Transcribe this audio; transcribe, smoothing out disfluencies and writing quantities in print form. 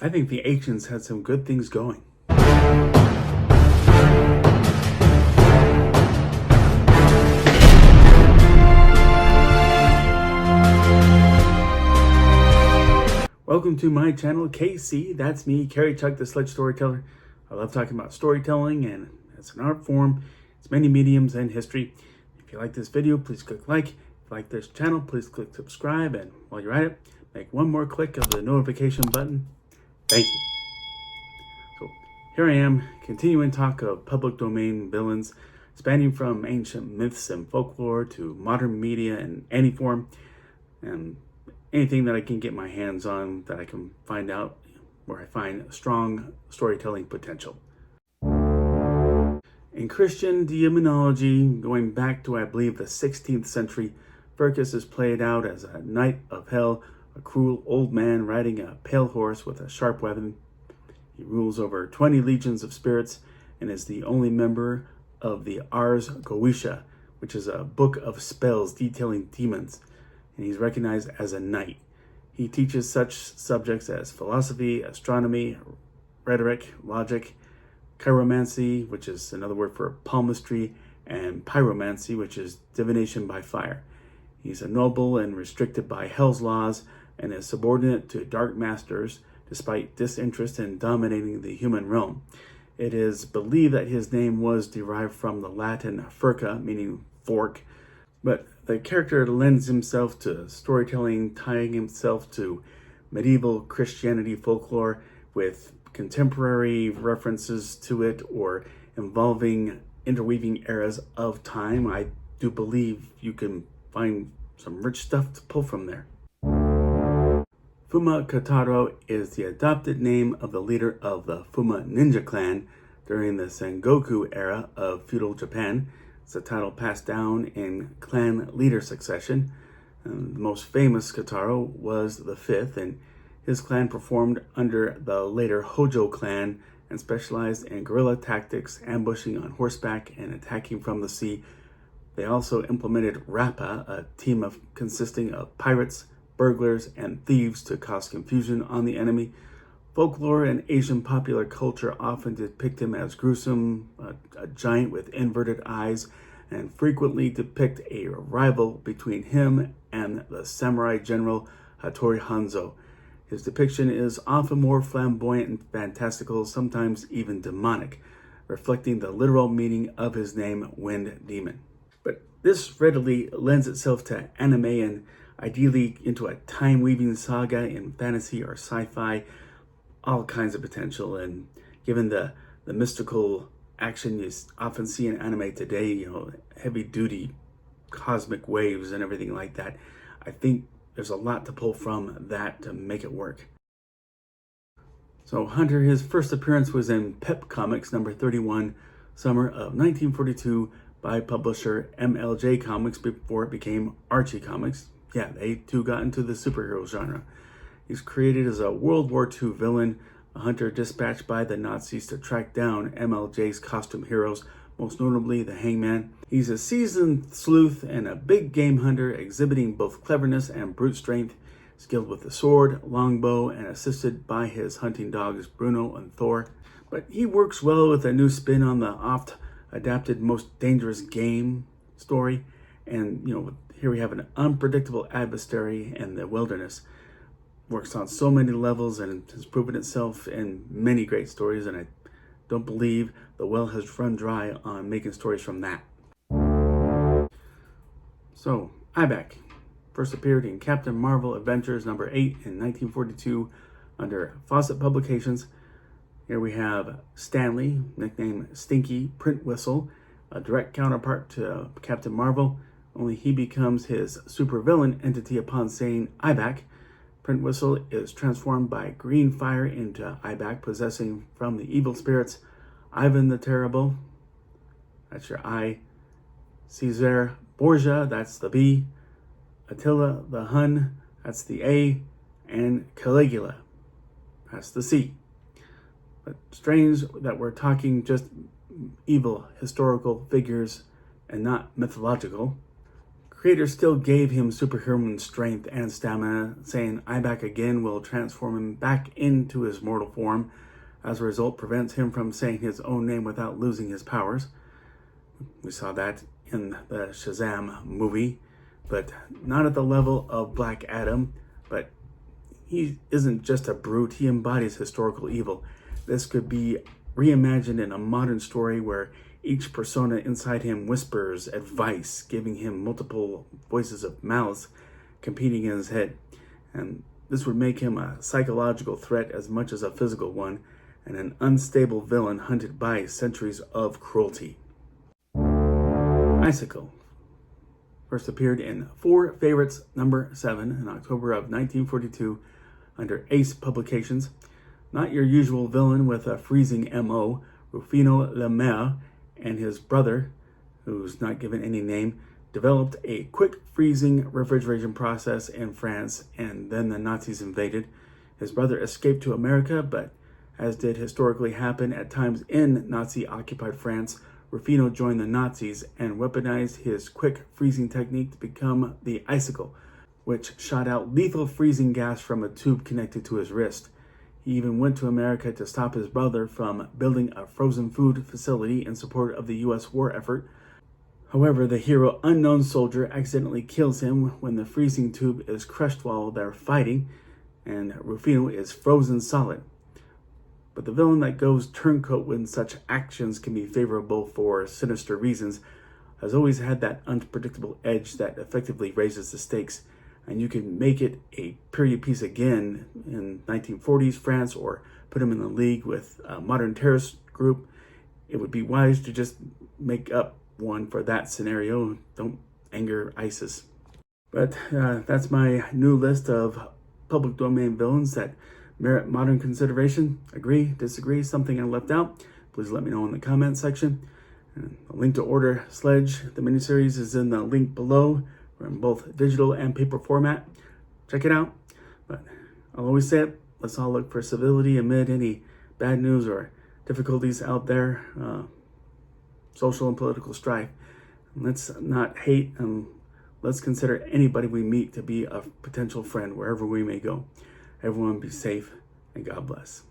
I think the ancients had some good things going. Welcome to my channel, KC. That's me, Carrie Chuck, the Sledge Storyteller. I love talking about storytelling, and it's an art form. It's many mediums and history. If you like this video, please click like. If you like this channel, please click subscribe. And while you're at it, make one more click of the notification button. Thank you. So here I am, continuing talk of public domain villains, spanning from ancient myths and folklore to modern media in any form, and anything that I can get my hands on that I can find out where I find strong storytelling potential. In Christian demonology, going back to, I believe, the 16th century, Furcus is played out as a knight of hell, a cruel old man riding a pale horse with a sharp weapon. He rules over 20 legions of spirits and is the only member of the Ars Goetia, which is a book of spells detailing demons, and he's recognized as a knight. He teaches such subjects as philosophy, astronomy, rhetoric, logic, chiromancy, which is another word for palmistry, and pyromancy, which is divination by fire. He's a noble and restricted by hell's laws and is subordinate to dark masters despite disinterest in dominating the human realm. It is believed that his name was derived from the Latin furca, meaning fork, but the character lends himself to storytelling, tying himself to medieval Christianity folklore with contemporary references to it or involving interweaving eras of time. I do believe you can find some rich stuff to pull from there. Fuma Kotaro is the adopted name of the leader of the Fuma Ninja Clan during the Sengoku era of feudal Japan. It's a title passed down in clan leader succession. The most famous Kotaro was the fifth, and his clan performed under the later Hojo clan and specialized in guerrilla tactics, ambushing on horseback and attacking from the sea. They also implemented Rappa, a team consisting of pirates, burglars, and thieves to cause confusion on the enemy. Folklore and Asian popular culture often depict him as gruesome, a giant with inverted eyes, and frequently depict a rival between him and the samurai general Hattori Hanzo. His depiction is often more flamboyant and fantastical, sometimes even demonic, reflecting the literal meaning of his name, Wind Demon. But this readily lends itself to anime and ideally into a time-weaving saga in fantasy or sci-fi. All kinds of potential, and given the mystical action you often see in anime today, heavy duty cosmic waves and everything like that, I think there's a lot to pull from that to make it work. So Hunter, his first appearance was in Pep Comics number 31, summer of 1942, by publisher MLJ Comics before it became Archie Comics. Yeah, they too got into the superhero genre. He's created as a World War II villain, a hunter dispatched by the Nazis to track down MLJ's costume heroes, most notably the Hangman. He's a seasoned sleuth and a big game hunter, exhibiting both cleverness and brute strength, skilled with the sword, longbow, and assisted by his hunting dogs Bruno and Thor. But he works well with a new spin on the oft-adapted Most Dangerous Game story, and here we have an unpredictable adversary in the wilderness. Works on so many levels and has proven itself in many great stories, and I don't believe the well has run dry on making stories from that. So, Ibak first appeared in Captain Marvel Adventures number 8 in 1942 under Fawcett Publications. Here we have Stanley, nicknamed Stinky Print Whistle, a direct counterpart to Captain Marvel, only he becomes his supervillain entity upon saying Ibak. Print Whistle is transformed by green fire into Ibak, possessing from the evil spirits Ivan the Terrible, that's your I, Caesar Borgia, that's the B, Attila the Hun, that's the A, and Caligula, that's the C. But strange that we're talking just evil historical figures and not mythological. creator still gave him superhuman strength and stamina, saying "I back again" will transform him back into his mortal form. As a result, prevents him from saying his own name without losing his powers. We saw that in the Shazam movie, but not at the level of Black Adam. But he isn't just a brute, he embodies historical evil. This could be reimagined in a modern story where each persona inside him whispers advice, giving him multiple voices of malice competing in his head. And this would make him a psychological threat as much as a physical one, and an unstable villain hunted by centuries of cruelty. Icicle first appeared in Four Favorites number 7 in October of 1942 under Ace Publications. Not your usual villain with a freezing MO, Rufino Lemaire and his brother, who's not given any name, developed a quick freezing refrigeration process in France, and then the Nazis invaded. His brother escaped to America, but as did historically happen at times in Nazi-occupied France, Rufino joined the Nazis and weaponized his quick freezing technique to become the Icicle, which shot out lethal freezing gas from a tube connected to his wrist. He even went to America to stop his brother from building a frozen food facility in support of the U.S. war effort. However, the hero Unknown Soldier accidentally kills him when the freezing tube is crushed while they're fighting, and Rufino is frozen solid. But the villain that goes turncoat when such actions can be favorable for sinister reasons has always had that unpredictable edge that effectively raises the stakes, and you can make it a period piece again in 1940s France or put him in the league with a modern terrorist group. It would be wise to just make up one for that scenario. Don't anger ISIS. But that's my new list of public domain villains that merit modern consideration. Agree, disagree, something I left out? Please let me know in the comment section. And a link to order Sledge, the miniseries, is in the link below. We're in both digital and paper format. Check it out. But I'll always say it, let's all look for civility amid any bad news or difficulties out there, social and political strife. And let's not hate, and let's consider anybody we meet to be a potential friend wherever we may go. Everyone be safe, and God bless.